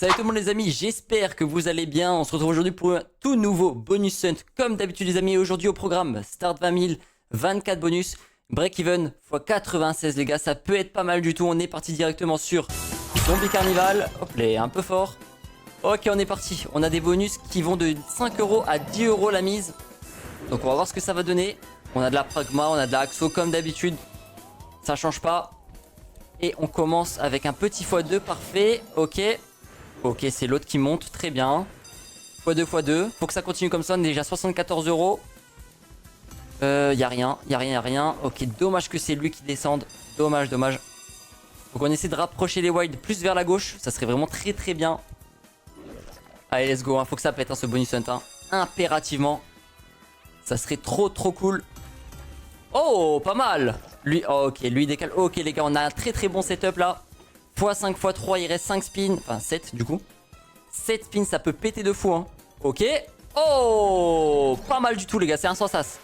Salut tout le monde les amis, j'espère que vous allez bien. On se retrouve aujourd'hui pour un tout nouveau bonus hunt. Comme d'habitude les amis, aujourd'hui au programme, start 20 000, 24 bonus, break-even x 96 les gars, ça peut être pas mal du tout. On est parti directement sur Zombie Carnival, hop là, un peu fort. Ok, on est parti, on a des bonus qui vont de 5 € à 10 € la mise. Donc on va voir ce que ça va donner. On a de la Pragma, on a de la Axo comme d'habitude, ça change pas. Et on commence avec un petit x2, parfait, ok. Ok, c'est l'autre qui monte, très bien. x2, x2. Faut que ça continue comme ça, on est déjà 74 €. Y'a rien, y'a rien, y'a rien. Ok, dommage que c'est lui qui descende. Dommage, dommage. Donc on essaie de rapprocher les wilds plus vers la gauche. Ça serait vraiment très très bien. Allez, let's go, hein. Faut que ça pète hein, ce bonus hunt. Hein. Impérativement. Ça serait trop trop cool. Oh, pas mal. Lui, oh, ok, lui décale. Ok les gars, on a un très très bon setup là. x5, x3, il reste 5 spins. Enfin 7 du coup. 7 spins, ça peut péter de fou. Hein. Ok. Oh, pas mal du tout les gars, c'est un sensas.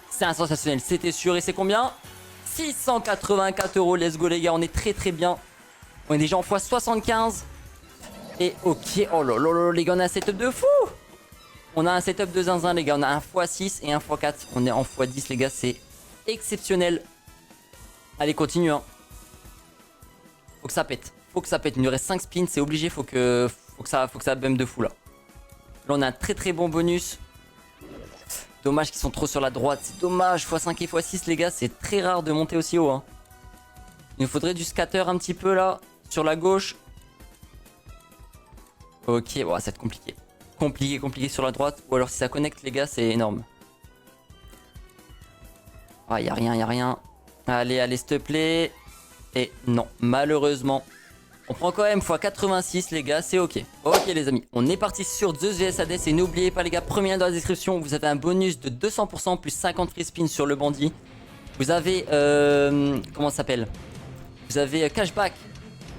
C'est un sensationnel, c'était sûr. Et c'est combien? 684 €. Let's go les gars, on est très très bien. On est déjà en x75. Et ok, oh là là là les gars, on a un setup de fou. On a un setup de zinzin les gars, on a un x6 et un x4. On est en x10 les gars, c'est exceptionnel. Allez, continue hein. Faut que ça pète. Faut que ça pète. Il nous reste 5 spins, c'est obligé. Faut que ça bum de fou là. Là, on a un très très bon bonus. Dommage qu'ils sont trop sur la droite. C'est dommage. x5 et x6, les gars. C'est très rare de monter aussi haut. Hein. Il nous faudrait du scatter un petit peu là. Sur la gauche. Ok, bon, ça va être compliqué. Compliqué sur la droite. Ou alors si ça connecte, les gars, c'est énorme. Ah, y'a rien, y'a rien. Allez, allez, s'il te plaît. Et non, malheureusement, on prend quand même x86 les gars, c'est ok. Ok les amis, on est parti sur Zeus vs Hades et n'oubliez pas les gars, premier lien dans la description, vous avez un bonus de 200% plus 50 free spins sur le bandit. Vous avez, comment ça s'appelle? Vous avez cashback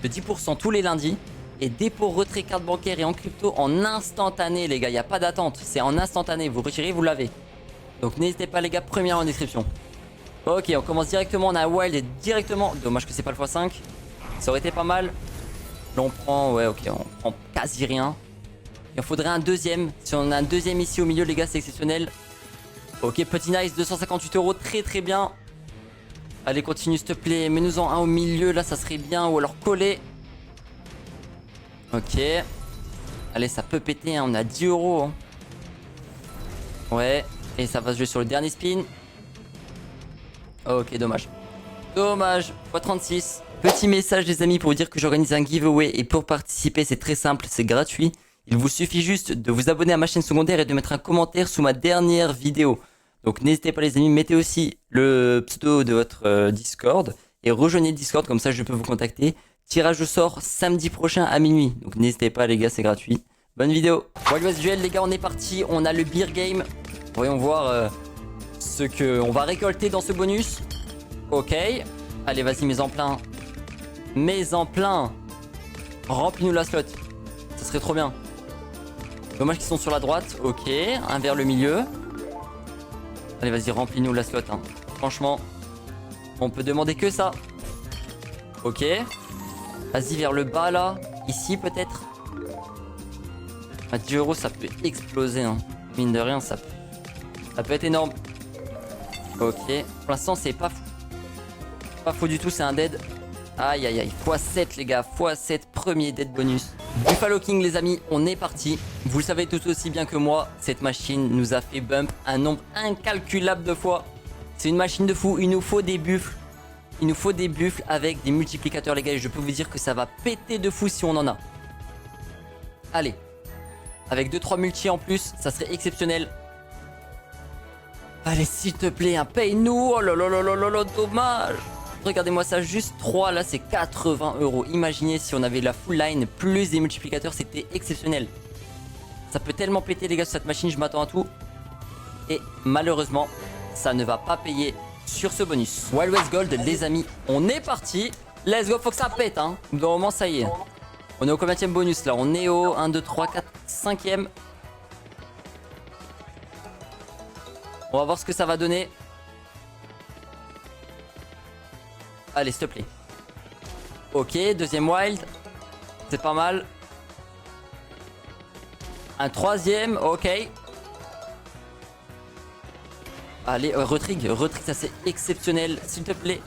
de 10% tous les lundis et dépôt, retrait, carte bancaire et en crypto en instantané les gars, il n'y a pas d'attente, c'est en instantané, vous retirez, vous l'avez. Donc n'hésitez pas les gars, premier lien en description. Ok, on commence directement, on a Wild et directement... Dommage que c'est pas le x5. Ça aurait été pas mal. Là on prend... Ouais, ok, on prend quasi rien. Il en faudrait un deuxième. Si on a un deuxième ici au milieu, les gars, c'est exceptionnel. Ok, petit nice, 258 €, très très bien. Allez, continue s'il te plaît. Mets-nous-en un au milieu, là, ça serait bien. Ou alors coller. Ok. Allez, ça peut péter, hein. On a 10 €. Hein. Ouais, et ça va se jouer sur le dernier spin. Ok, dommage. Dommage, x36. Petit message les amis pour vous dire que j'organise un giveaway et pour participer c'est très simple, c'est gratuit. Il vous suffit juste de vous abonner à ma chaîne secondaire et de mettre un commentaire sous ma dernière vidéo. Donc n'hésitez pas les amis, mettez aussi le pseudo de votre Discord et rejoignez le Discord, comme ça je peux vous contacter. Tirage au sort samedi prochain à minuit. Donc n'hésitez pas les gars, c'est gratuit. Bonne vidéo. Wild West Duel les gars, on est parti, on a le beer game. Voyons voir... ce qu'on va récolter dans ce bonus. Ok. Allez, vas-y, mets en plein. Mets en plein. Remplis-nous la slot. Ça serait trop bien. Dommage qu'ils sont sur la droite. Ok. Un vers le milieu. Allez, vas-y, remplis-nous la slot. Hein. Franchement, on peut demander que ça. Ok. Vas-y, vers le bas, là. Ici, peut-être. À 10 €, ça peut exploser. Hein. Mine de rien, ça peut être énorme. Ok, pour l'instant c'est pas fou. Pas fou du tout, c'est un dead. Aïe aïe aïe, x7 les gars, x7, premier dead bonus. Buffalo King les amis, on est parti. Vous le savez tout aussi bien que moi, cette machine nous a fait bump un nombre incalculable de fois. C'est une machine de fou, il nous faut des buffles. Il nous faut des buffles avec des multiplicateurs les gars et je peux vous dire que ça va péter de fou si on en a. Allez, avec 2-3 multi en plus, ça serait exceptionnel. Allez, s'il te plaît, hein, paye-nous. Oh là là là là là là, dommage. Regardez-moi ça, juste 3, là, c'est 80 €. Imaginez si on avait la full line plus des multiplicateurs, c'était exceptionnel. Ça peut tellement péter, les gars, sur cette machine, je m'attends à tout. Et malheureusement, ça ne va pas payer sur ce bonus. Wild West Gold, les amis, on est parti. Let's go, faut que ça pète, hein. Normalement, ça y est. On est au combienième bonus, là? On est au 1, 2, 3, 4, 5e. On va voir ce que ça va donner. Allez, s'il te plaît. Ok, deuxième wild. C'est pas mal. Un troisième, ok. Allez, retrig, ça c'est exceptionnel, s'il te plaît.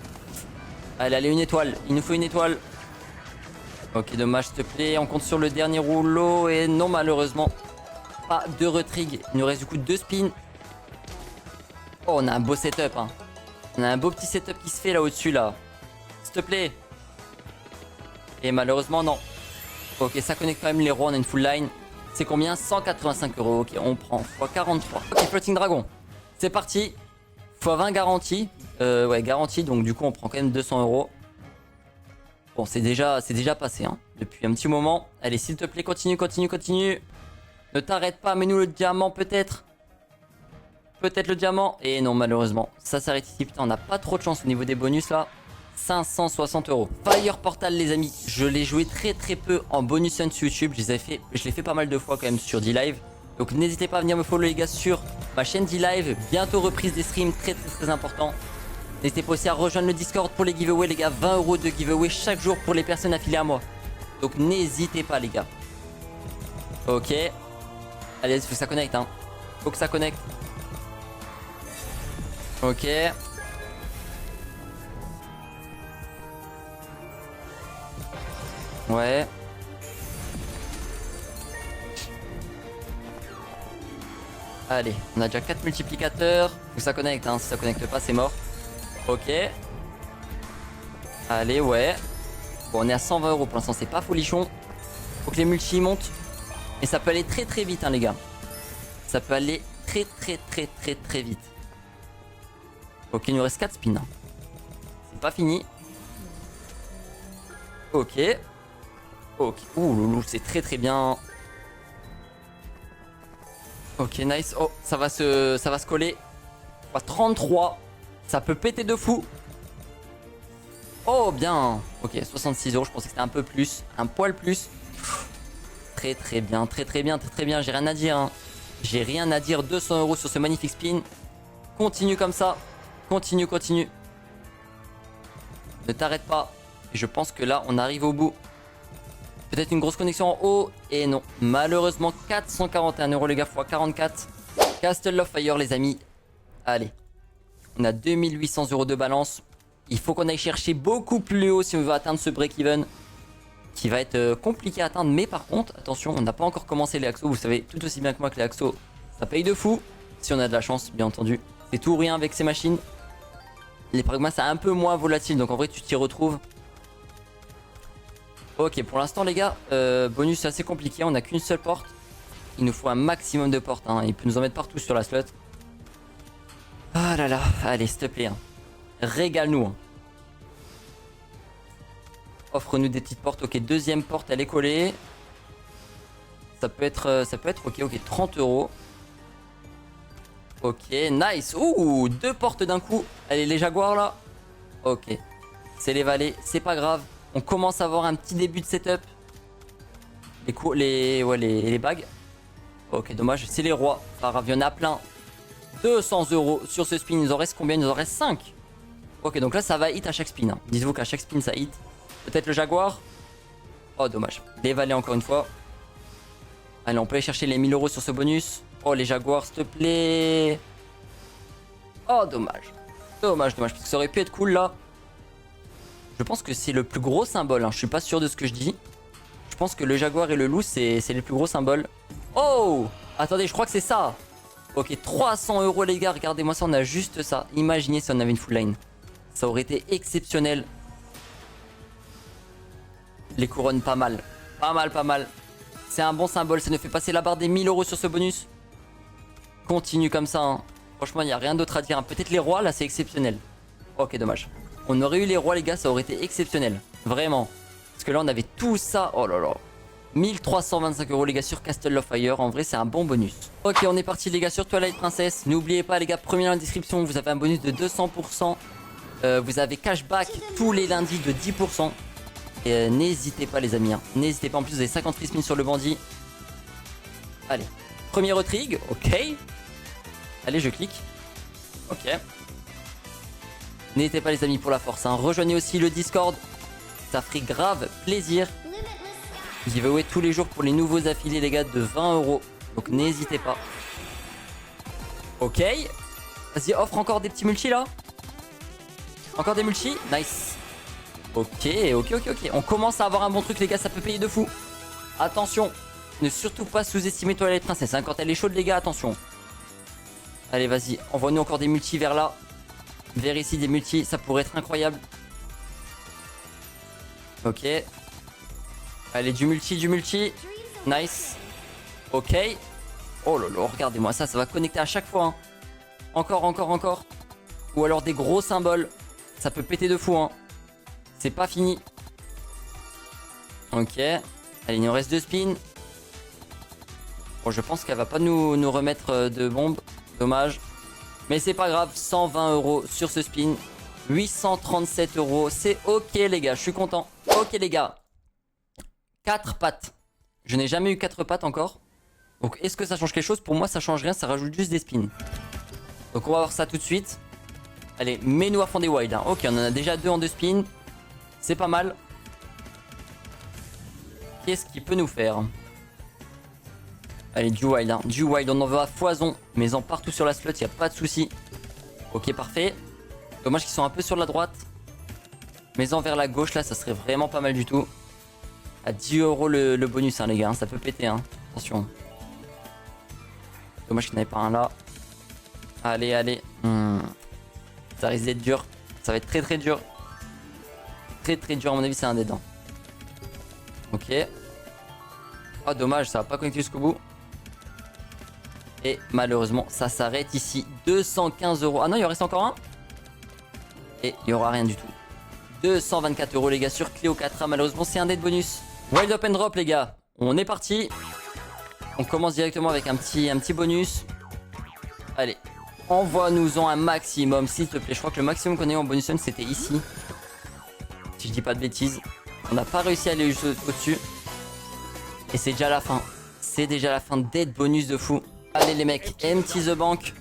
Allez, une étoile, il nous faut une étoile. Ok, dommage, s'il te plaît, on compte sur le dernier rouleau. Et non, malheureusement, pas de retrig. Il nous reste du coup 2 spins. Oh, on a un beau setup, hein. On a un beau petit setup qui se fait là au-dessus, là. S'il te plaît. Et malheureusement, non. Ok, ça connecte quand même les rois, on a une full line. C'est combien? 185 €. Ok, on prend x43. Ok, Floating Dragon. C'est parti. x20 garantie. Ouais, garantie, donc du coup, on prend quand même 200 €. Bon, c'est déjà passé, hein, depuis un petit moment. Allez, s'il te plaît, continue. Ne t'arrête pas, mets-nous le diamant, peut-être. Peut-être le diamant. Et non, malheureusement, ça s'arrête ici. Putain, on n'a pas trop de chance au niveau des bonus, là. 560 €. Fire Portal, les amis. Je l'ai joué très peu en bonus sur YouTube. Je l'ai fait pas mal de fois quand même sur D-Live. Donc n'hésitez pas à venir me follow, les gars, sur ma chaîne D-Live. Bientôt reprise des streams, très important. N'hésitez pas aussi à rejoindre le Discord pour les giveaways, les gars. 20 € de giveaway chaque jour pour les personnes affiliées à moi. Donc n'hésitez pas, les gars. Ok. Allez, il faut que ça connecte, hein. Faut que ça connecte. Ok. Ouais. Allez, on a déjà 4 multiplicateurs. Faut que ça connecte, hein. Si ça connecte pas, c'est mort. Ok. Allez, ouais. Bon, on est à 120 € pour l'instant, c'est pas folichon. Faut que les multis montent. Et ça peut aller très vite, hein, les gars. Ça peut aller très vite. Ok, il nous reste 4 spins. C'est pas fini. Ok. Ok. Ouh, loulou, c'est très bien. Ok, nice. Oh, ça va se coller. 33. Ça peut péter de fou. Oh, bien. Ok, 66 €. Je pensais que c'était un peu plus. Un poil plus. Très bien. J'ai rien à dire, hein. J'ai rien à dire. 200 € sur ce magnifique spin. Continue comme ça. Continue. Ne t'arrête pas. Et je pense que là, on arrive au bout. Peut-être une grosse connexion en haut. Et non. Malheureusement, 441 € les gars, x 44. Castle of Fire, les amis. Allez. On a 2800 € de balance. Il faut qu'on aille chercher beaucoup plus haut si on veut atteindre ce break-even. Qui va être compliqué à atteindre. Mais par contre, attention, on n'a pas encore commencé les axos. Vous savez tout aussi bien que moi que les axos, ça paye de fou. Si on a de la chance, bien entendu. C'est tout ou rien avec ces machines. Les pragmas, c'est un peu moins volatile. Donc en vrai, tu t'y retrouves. Ok, pour l'instant, les gars, bonus c'est assez compliqué. On n'a qu'une seule porte. Il nous faut un maximum de portes, hein. Il peut nous en mettre partout sur la slot. Ah là là, allez, s'il te plaît, hein. Régale-nous, hein. Offre-nous des petites portes. Ok, deuxième porte, elle est collée. Ça peut être ok, 30 €. Ok, nice. Ouh, 2 portes d'un coup. Allez, les jaguars là. Ok, c'est les valets, c'est pas grave. On commence à avoir un petit début de setup. Les bagues. Ok, dommage, c'est les rois. Pas grave, il y en a plein. 200 € sur ce spin. Il nous en reste combien? Il nous en reste 5. Ok, donc là, ça va hit à chaque spin, hein. Dites-vous qu'à chaque spin, ça hit. Peut-être le jaguar. Oh, dommage. Les valets encore une fois. Allez, on peut aller chercher les 1000 € sur ce bonus. Oh, les jaguars, s'il te plaît. Oh, dommage. Dommage. Parce que ça aurait pu être cool, là. Je pense que c'est le plus gros symbole, hein. Je suis pas sûr de ce que je dis. Je pense que le jaguar et le loup, c'est les plus gros symboles. Oh! Attendez, je crois que c'est ça. Ok, 300 € les gars. Regardez-moi ça, on a juste ça. Imaginez si on avait une full line. Ça aurait été exceptionnel. Les couronnes, pas mal. Pas mal. C'est un bon symbole. Ça nous fait passer la barre des 1000 € sur ce bonus. Continue comme ça, hein. Franchement, il n'y a rien d'autre à dire, hein. Peut-être les rois, là, c'est exceptionnel. Ok, dommage. On aurait eu les rois, les gars, ça aurait été exceptionnel. Vraiment. Parce que là, on avait tout ça. Oh là là. 1325 € les gars sur Castle of Fire. En vrai, c'est un bon bonus. Ok, on est parti les gars sur Twilight Princess. N'oubliez pas les gars, premier lien dans la description, vous avez un bonus de 200%. Vous avez cashback tous les lundis de 10%. Et n'hésitez pas les amis, hein. N'hésitez pas, en plus vous avez 50 free spins sur le bandit. Allez, premier retrig, ok. Allez, je clique. Ok. N'hésitez pas les amis pour la force, hein. Rejoignez aussi le Discord. Ça ferait grave plaisir. Giveaway tous les jours pour les nouveaux affiliés les gars de 20 €. Donc n'hésitez pas. Ok. Vas-y, offre encore des petits multis là. Encore des multis. Nice. Ok. On commence à avoir un bon truc les gars, ça peut payer de fou. Attention. Ne surtout pas sous-estimer Toilette Princesse. Hein. Quand elle est chaude les gars, attention. Allez vas-y, envoie-nous encore des multis vers là. Vers ici des multis, ça pourrait être incroyable. Ok. Allez, du multi. Nice. Ok. Oh lolo, regardez-moi ça, ça va connecter à chaque fois. Hein. Encore. Ou alors des gros symboles. Ça peut péter de fou. Hein. C'est pas fini. Ok. Allez, il nous reste 2 spins. Bon, je pense qu'elle va pas nous remettre de bombes. Dommage. Mais c'est pas grave, 120 € sur ce spin. 837 €. C'est ok les gars, je suis content. Ok les gars. 4 pattes. Je n'ai jamais eu 4 pattes encore. Donc est-ce que ça change quelque chose? Pour moi ça change rien, ça rajoute juste des spins. Donc on va voir ça tout de suite. Allez, mets-nous à fond des wild. Hein. Ok, on en a déjà 2 en 2 spins. C'est pas mal. Qu'est-ce qu'il peut nous faire? Allez, du wild. Hein. Du wild, on en veut à foison. Mais en partout sur la slot, il n'y a pas de souci. Ok, parfait. Dommage qu'ils sont un peu sur la droite. Mais en vers la gauche, là, ça serait vraiment pas mal du tout. À 10 € le bonus, hein, les gars. Hein. Ça peut péter, hein. Attention. Dommage qu'il n'y en avait pas un là. Allez. Ça risque d'être dur. Ça va être très dur. Très dur, à mon avis, c'est un dead. Hein. Ok. Ah, dommage, ça va pas connecter jusqu'au bout. Et malheureusement, ça s'arrête ici. 215 €. Ah non, il en reste encore un. Et il n'y aura rien du tout. 224 € les gars sur Cléo 4A. Malheureusement, c'est un dead bonus. Wild Open Drop les gars. On est parti. On commence directement avec un petit bonus. Allez. Envoie-nous-en un maximum, s'il te plaît. Je crois que le maximum qu'on a eu en bonus c'était ici. Si je dis pas de bêtises. On n'a pas réussi à aller juste au-dessus. Et c'est déjà la fin. C'est déjà la fin. Dead bonus de fou. Allez les mecs, empty the bank.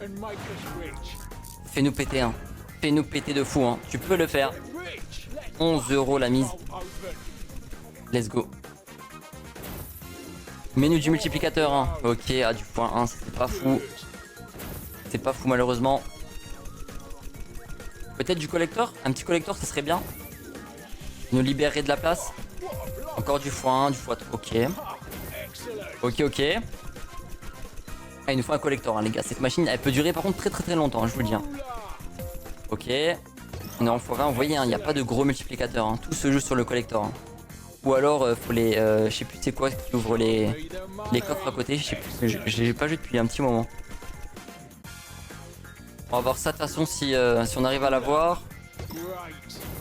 Fais-nous péter, hein. Fais-nous péter de fou, hein. Tu peux le faire. 11 € la mise. Let's go. Mets-nous du multiplicateur, hein. Ok, à du point 1, c'est pas fou. C'est pas fou malheureusement. Peut-être du collector. Un petit collector, ça serait bien. Nous libérer de la place. Encore du x1, du x3. Ok. Ah, il nous faut un collector, hein, les gars. Cette machine, elle peut durer par contre très longtemps, hein, je vous le dis. Hein. Ok. On est en x20. Vous voyez, il n'y a pas de gros multiplicateur. Hein. Tout se joue sur le collector. Hein. Ou alors, faut les... je sais plus c'est quoi qui ouvre les coffres à côté. Je sais plus. Je l'ai pas joué depuis un petit moment. On va voir ça de toute façon si on arrive à l'avoir.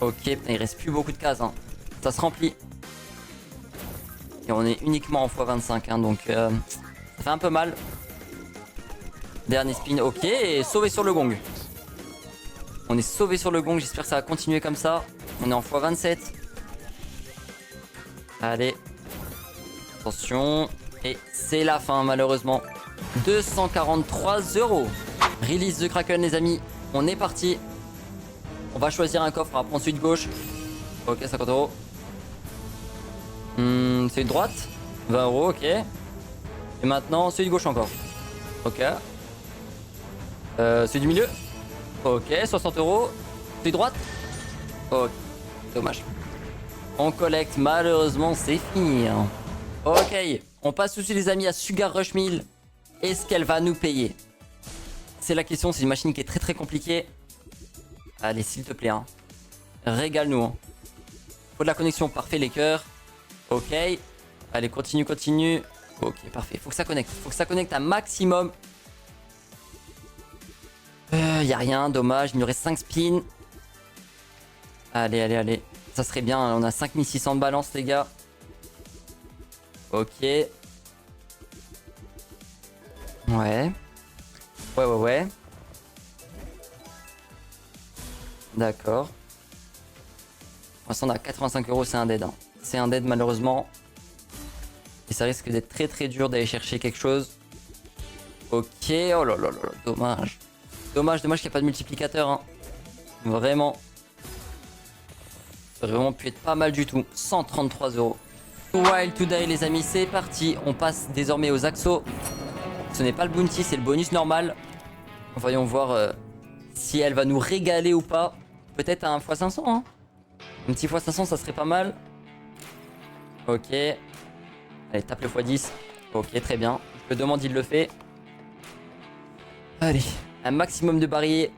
Ok, putain, il reste plus beaucoup de cases. Hein. Ça se remplit. Et on est uniquement en x25. Hein, donc, ça fait un peu mal. Dernier spin, ok, et sauvé sur le gong. On est sauvé sur le gong, j'espère que ça va continuer comme ça. On est en x27. Allez. Attention. Et c'est la fin malheureusement. 243 €. Release the Kraken les amis. On est parti. On va choisir un coffre, on va prendre celui de gauche. Ok, 50 €. Celui de droite. 20 €, ok. Et maintenant celui de gauche encore. Ok. Celui du milieu. Ok, 60 €. Celui de droite. Ok, dommage. On collecte, malheureusement c'est fini. Hein. Ok, on passe tout de suite les amis à Sugar Rush 1000. Est-ce qu'elle va nous payer? C'est la question, c'est une machine qui est très compliquée. Allez, s'il te plaît. Hein. Régale-nous. Hein. Faut de la connexion, parfait les cœurs. Ok. Allez, continue. Ok, parfait. Faut que ça connecte un maximum. Y a rien, dommage. Il nous reste 5 spins. Allez. Ça serait bien. On a 5600 de balance, les gars. Ok. Ouais. D'accord. Pour l'instant, on a 85 €. C'est un dead. Hein. C'est un dead, malheureusement. Et ça risque d'être très dur d'aller chercher quelque chose. Ok. Oh là là, dommage. Dommage qu'il n'y a pas de multiplicateur. Hein. Vraiment. Ça aurait vraiment pu être pas mal du tout. 133 €. Wild Today les amis, c'est parti. On passe désormais aux axos. Ce n'est pas le bounty, c'est le bonus normal. Voyons voir si elle va nous régaler ou pas. Peut-être un x500, hein. Un petit x500, ça serait pas mal. Ok. Allez, tape le x10. Ok, très bien. Je le demande, il le fait. Allez, un maximum de barillet.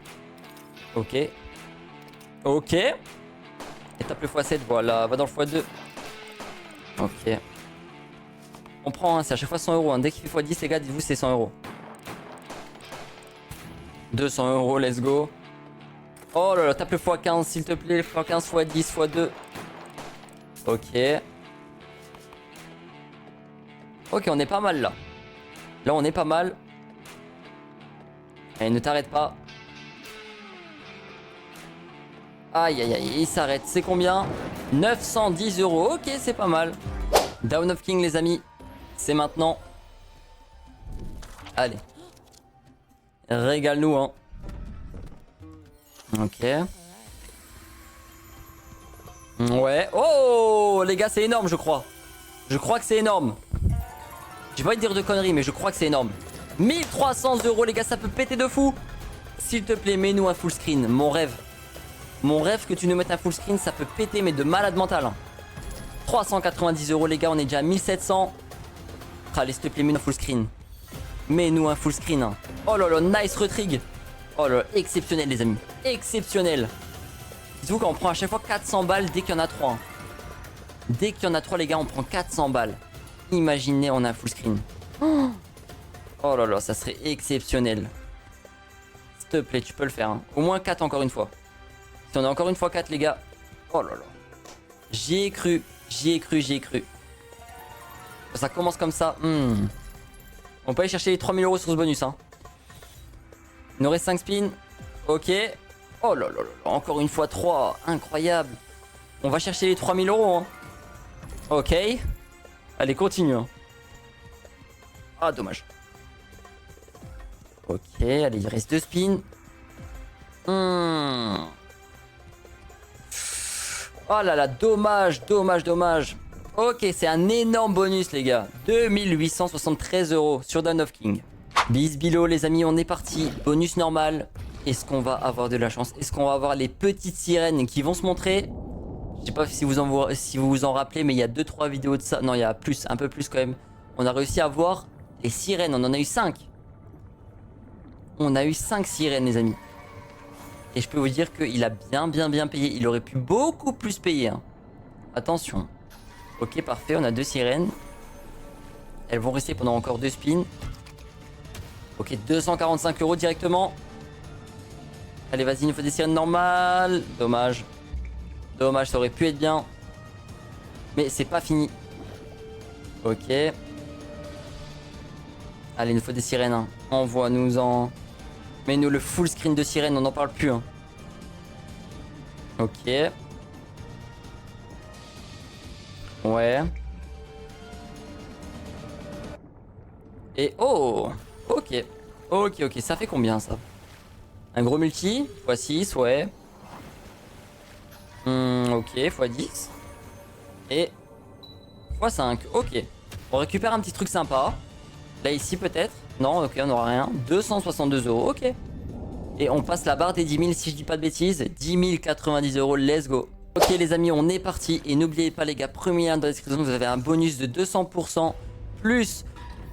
Ok. Ok. Et tape le x7, voilà. Va dans le x2. Ok. On prend, hein, c'est à chaque fois 100 euros. Hein. Dès qu'il fait x10, les gars, dites-vous, c'est 100 euros. 200 euros, let's go. Oh là là, tape le x15, s'il te plaît. x15, x10, x2. Ok. Ok, on est pas mal là. Là, on est pas mal. Allez, ne t'arrête pas. Aïe, aïe, aïe, il s'arrête. C'est combien? 910 euros. Ok, c'est pas mal. Down of King, les amis. C'est maintenant. Allez. Régale-nous, hein. Ok. Ouais. Oh, les gars, c'est énorme, je crois. Je crois que c'est énorme. J'ai pas envie de dire de conneries, mais je crois que c'est énorme. 1300 euros, les gars, ça peut péter de fou. S'il te plaît, mets-nous un full screen. Mon rêve. Mon rêve que tu nous mettes un full screen, ça peut péter, mais de malade mental. Hein. 390 euros, les gars, on est déjà à 1700. Allez, s'il te plaît, mets-nous un full screen. Mets-nous un full screen. Hein. Oh là là, nice retrig. Oh là là, exceptionnel, les amis. Exceptionnel. Dites-vous qu'on prend à chaque fois 400 balles dès qu'il y en a 3. Hein. Dès qu'il y en a 3, les gars, on prend 400 balles. Imaginez, on a un full screen. Oh là là, ça serait exceptionnel. S'il te plaît, tu peux le faire. Hein. Au moins 4 encore une fois. Si on a encore une fois 4, les gars. Oh là là. J'y ai cru. J'y ai cru, j'y ai cru. Ça commence comme ça. On peut aller chercher les 3000 euros sur ce bonus. Hein. Il nous reste 5 spins. Ok. Oh là là là. Encore une fois 3. Incroyable. On va chercher les 3000 euros. Hein. Ok. Allez, continue. Hein. Ah, dommage. Ok, allez, il reste 2 spins. Oh là là, dommage, dommage, dommage. Ok, c'est un énorme bonus, les gars. 2873 euros sur Dawn of King. Bisbilo, les amis, on est parti. Bonus normal. Est-ce qu'on va avoir de la chance? Est-ce qu'on va avoir les petites sirènes qui vont se montrer? Je sais pas si vous vous en rappelez, mais il y a 2-3 vidéos de ça. Non, il y a plus, un peu plus quand même. On a réussi à voir les sirènes. On en a eu 5. On a eu 5 sirènes, les amis. Et je peux vous dire qu'il a bien payé. Il aurait pu beaucoup plus payer. Hein. Attention. Ok, parfait. On a 2 sirènes. Elles vont rester pendant encore 2 spins. Ok, 245 euros directement. Allez, vas-y, il nous faut des sirènes normales. Dommage. Dommage, ça aurait pu être bien. Mais c'est pas fini. Ok. Allez, il nous faut des sirènes. Hein. Envoie-nous-en. Mets-nous le full screen de sirène, on n'en parle plus. Hein. Ok. Ouais. Et oh. Ok. Ok, ok. Ça fait combien ça? Un gros multi x6, ouais. Ok, x10. Et x5. Ok. On récupère un petit truc sympa. Là, ici, peut-être. Non, ok, on n'aura rien. 262 euros, ok. Et on passe la barre des 10 000, si je dis pas de bêtises. 10 090 euros, let's go. Ok, les amis, on est parti. Et n'oubliez pas, les gars, premier lien dans la description, vous avez un bonus de 200%, plus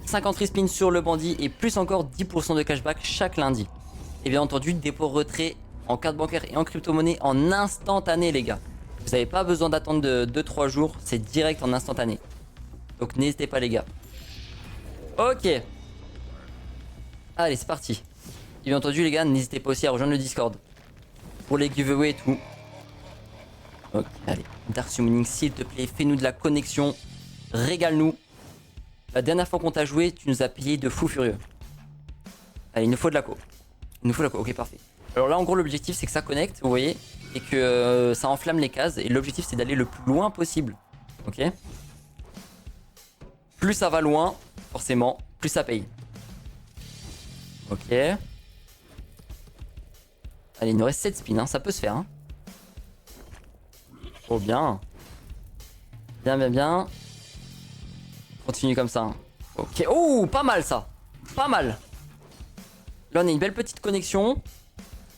50 respins sur le bandit et plus encore 10% de cashback chaque lundi. Et bien entendu, dépôt retrait en carte bancaire et en crypto-monnaie en instantané, les gars. Vous n'avez pas besoin d'attendre de 2-3 jours, c'est direct en instantané. Donc n'hésitez pas, les gars. Ok. Allez, c'est parti. Et bien entendu, les gars, n'hésitez pas aussi à rejoindre le Discord pour les giveaways et tout. Ok, allez. Dark Summoning, s'il te plaît, fais-nous de la connexion. Régale-nous. La dernière fois qu'on t'a joué, tu nous as payé de fou furieux. Allez, il nous faut de la co. Il nous faut de la co, ok, parfait. Alors là, en gros, l'objectif, c'est que ça connecte, vous voyez, et que ça enflamme les cases. Et l'objectif, c'est d'aller le plus loin possible. Ok. Plus ça va loin, forcément, plus ça paye. Ok. Allez, il nous reste 7 spins, hein. Ça peut se faire. Hein. Oh bien. Bien. Continue comme ça. Hein. Ok. Oh, pas mal ça. Pas mal. Là, on a une belle petite connexion.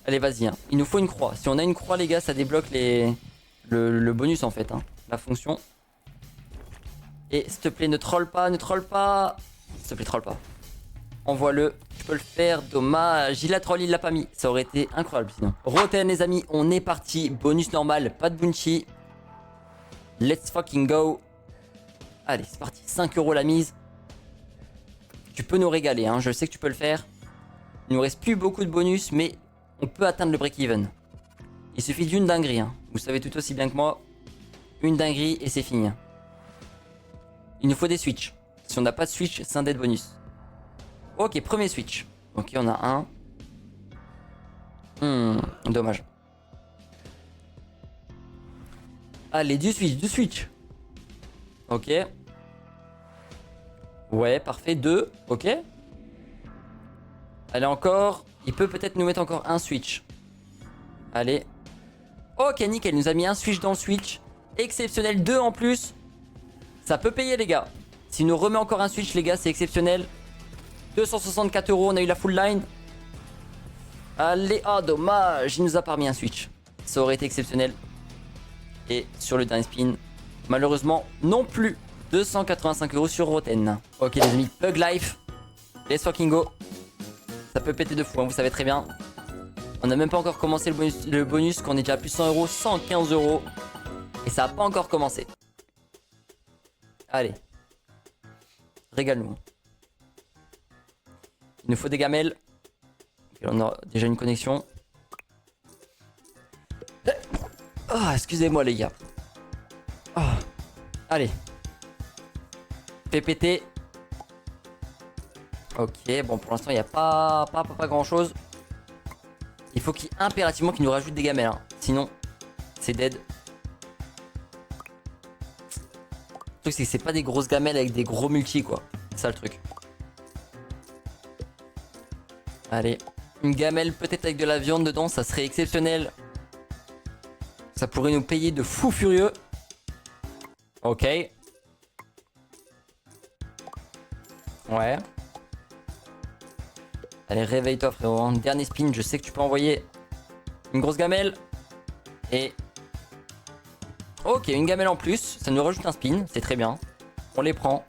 Allez, vas-y. Hein. Il nous faut une croix. Si on a une croix, les gars, ça débloque le bonus, en fait. Hein. La fonction. Et s'il te plaît, ne troll pas, ne troll pas. S'il te plaît, troll pas. Envoie-le. Je peux le faire. Dommage. Il a troll, il l'a pas mis. Ça aurait été incroyable sinon. Roten, les amis, on est parti. Bonus normal, pas de bounty. Let's fucking go. Allez, c'est parti. 5 € la mise. Tu peux nous régaler, hein. Je sais que tu peux le faire. Il nous reste plus beaucoup de bonus, mais on peut atteindre le break-even. Il suffit d'une dinguerie, hein. Vous savez tout aussi bien que moi. Une dinguerie et c'est fini. Il nous faut des switches. Si on n'a pas de switch, c'est un dead bonus. Ok, premier switch. Ok, on a un. Dommage. Allez, du switch, du switch. Ok. Ouais, parfait. 2. Ok. Allez, encore. Il peut peut-être nous mettre encore un switch. Allez. Ok, nickel. Il nous a mis un switch dans le switch. Exceptionnel. 2 en plus. Ça peut payer, les gars. S'il nous remet encore un switch, les gars, c'est exceptionnel. 264 €. On a eu la full line. Allez. Ah, dommage. Il nous a pas remis un switch. Ça aurait été exceptionnel. Et sur le dernier spin, malheureusement, non plus. 285 € sur Roten. Ok, les amis. Pug Life. Let's fucking go. Ça peut péter de fou, hein, vous savez très bien. On n'a même pas encore commencé le bonus qu'on est déjà à plus 100 €, 115 €. Et ça n'a pas encore commencé. Allez. Régale-nous. Il nous faut des gamelles. Okay, on a déjà une connexion. Oh, excusez-moi les gars. Oh. Allez. Fais péter. Ok, bon pour l'instant il n'y a pas grand chose. Il faut impérativement qu'il nous rajoute des gamelles. Hein. Sinon, c'est dead. Le truc c'est que c'est pas des grosses gamelles avec des gros multis quoi. C'est ça le truc. Allez. Une gamelle peut-être avec de la viande dedans, ça serait exceptionnel. Ça pourrait nous payer de fou furieux. Ok. Ouais. Allez, réveille-toi frérot. Dernier spin, je sais que tu peux envoyer une grosse gamelle. Et... Ok, une gamelle en plus. Ça nous rajoute un spin, c'est très bien. On les prend.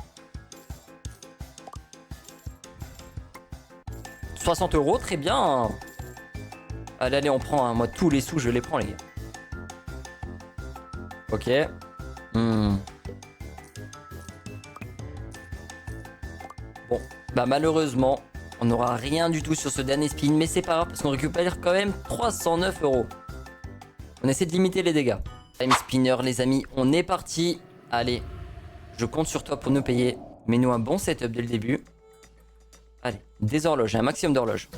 60 €, très bien. Allez, allez, on prend. Hein. Moi, tous les sous, je les prends, les gars. Ok. Bon, bah malheureusement, on n'aura rien du tout sur ce dernier spin, mais c'est pas grave parce qu'on récupère quand même 309 €. On essaie de limiter les dégâts. Time spinner, les amis, on est parti. Allez, je compte sur toi pour nous payer. Mets-nous un bon setup dès le début. Allez, des horloges, un maximum d'horloges.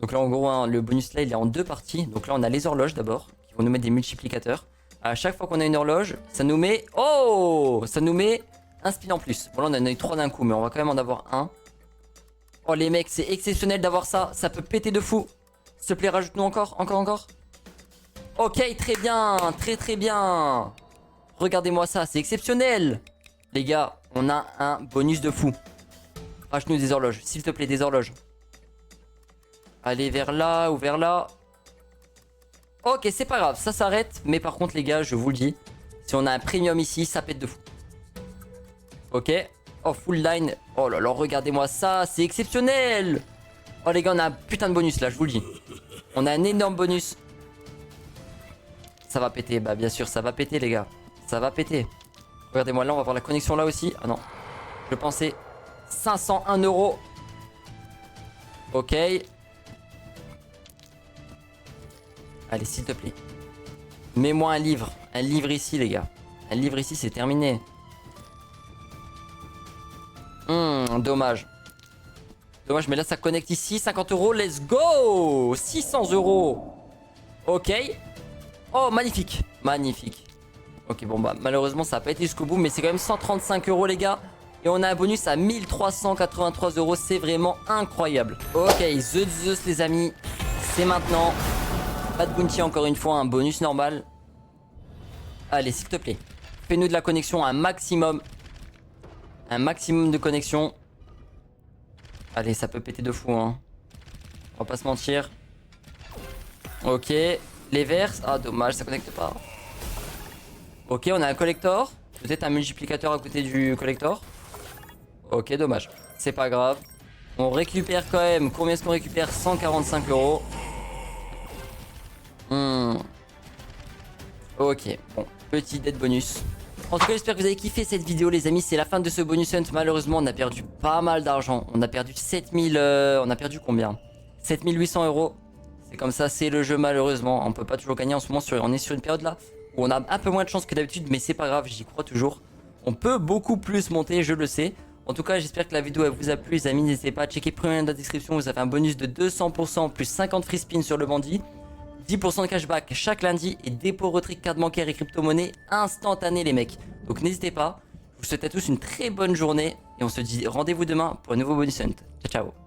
Donc là, en gros, hein, le bonus là, il est en 2 parties. Donc là, on a les horloges d'abord, qui vont nous mettre des multiplicateurs. À chaque fois qu'on a une horloge, ça nous met... Oh, ça nous met un spin en plus. Bon, là, on en a eu 3 d'un coup, mais on va quand même en avoir un. Oh, les mecs, c'est exceptionnel d'avoir ça. Ça peut péter de fou. S'il te plaît, rajoute-nous encore, encore. Ok, très bien, très bien. Regardez-moi ça, c'est exceptionnel. Les gars, on a un bonus de fou. Rajoute-nous des horloges, s'il te plaît, des horloges. Allez, vers là ou vers là. Ok, c'est pas grave, ça s'arrête. Mais par contre, les gars, je vous le dis, si on a un premium ici, ça pète de fou. Ok. Oh, full line. Oh là là, regardez-moi ça, c'est exceptionnel. Oh les gars, on a un putain de bonus là, je vous le dis. On a un énorme bonus. Ça va péter, bah bien sûr, ça va péter les gars. Ça va péter. Regardez-moi là, on va voir la connexion là aussi. Ah non, je pensais 501 €. Ok. Allez, s'il te plaît. Mets-moi un livre. Un livre ici, les gars. Un livre ici, c'est terminé. Dommage. Dommage, mais là, ça connecte ici. 50 €, let's go. 600 €. Ok. Oh, magnifique. Magnifique. Ok, bon, bah, malheureusement, ça n'a pas été jusqu'au bout, mais c'est quand même 135 € les gars. Et on a un bonus à 1383 €. C'est vraiment incroyable. Ok, The Zeus, les amis. C'est maintenant. Pas de bounty, encore une fois, un bonus normal. Allez, s'il te plaît. Fais-nous de la connexion un maximum. Un maximum de connexion. Allez, ça peut péter de fou, hein. On va pas se mentir. Ok, les verts. Ah, dommage, ça connecte pas. Ok, on a un collector. Peut-être un multiplicateur à côté du collector. Ok, dommage. C'est pas grave. On récupère quand même. Combien est-ce qu'on récupère? 145 €. Ok, bon, petit dead bonus. En tout cas, j'espère que vous avez kiffé cette vidéo, les amis. C'est la fin de ce bonus hunt. Malheureusement, on a perdu pas mal d'argent. On a perdu 7000. On a perdu combien? 7800 €. C'est comme ça, c'est le jeu, malheureusement. On peut pas toujours gagner en ce moment. On est sur une période là où on a un peu moins de chance que d'habitude, mais c'est pas grave, j'y crois toujours. On peut beaucoup plus monter, je le sais. En tout cas, j'espère que la vidéo elle vous a plu, les amis. N'hésitez pas à checker premier lien dans la description. Vous avez un bonus de 200% plus 50 free spins sur le bandit. 10% de cashback chaque lundi et dépôt retrait carte bancaire et crypto-monnaie instantané, les mecs. Donc n'hésitez pas. Je vous souhaite à tous une très bonne journée et on se dit rendez-vous demain pour un nouveau bonus hunt. Ciao ciao.